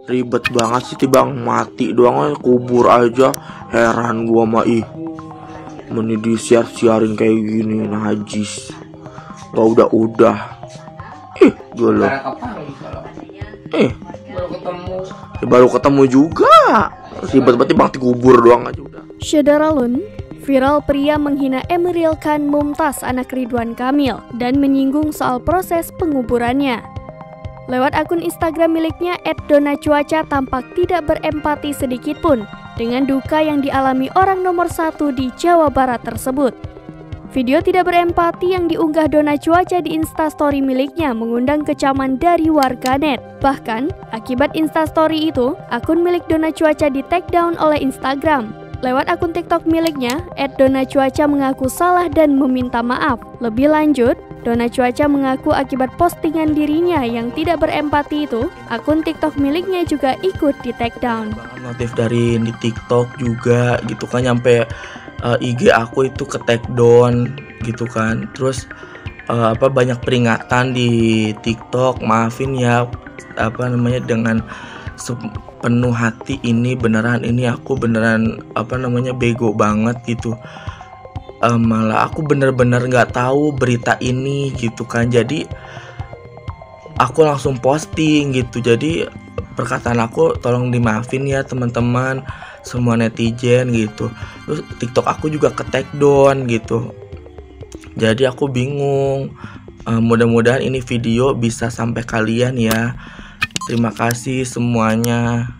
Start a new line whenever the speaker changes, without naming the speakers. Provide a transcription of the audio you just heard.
Ribet banget sih bang, mati doang kubur aja. Heran gua mah meni di siarin kayak gini najis. Gak udah dulu. Baru ketemu juga. Ribet berarti bang kubur doang aja udah.
Syederalun, viral pria menghina Emeril Khan Mumtaz anak Ridwan Kamil dan menyinggung soal proses penguburannya. Lewat akun Instagram miliknya @donacuaca tampak tidak berempati sedikitpun dengan duka yang dialami orang nomor 1 di Jawa Barat tersebut. Video tidak berempati yang diunggah Dona Cuaca di Instastory miliknya mengundang kecaman dari warganet. Bahkan, akibat Instastory itu, akun milik Dona Cuaca di-take down oleh Instagram. Lewat akun TikTok miliknya, @donacuaca mengaku salah dan meminta maaf. Lebih lanjut, Dona Cuaca mengaku akibat postingan dirinya yang tidak berempati itu, akun TikTok miliknya juga ikut di-take down.
Notif dari di TikTok juga gitu kan, nyampe IG aku itu ke take down gitu kan. Terus banyak peringatan di TikTok. Maafin ya dengan sepenuh hati, ini aku beneran bego banget gitu. Malah aku bener-bener nggak tahu berita ini gitu kan. Jadi aku langsung posting gitu. Jadi perkataan aku tolong dimaafin ya teman-teman, semua netizen gitu. Terus TikTok aku juga ke take down gitu. Jadi aku bingung. Mudah-mudahan ini video bisa sampai kalian ya. Terima kasih semuanya.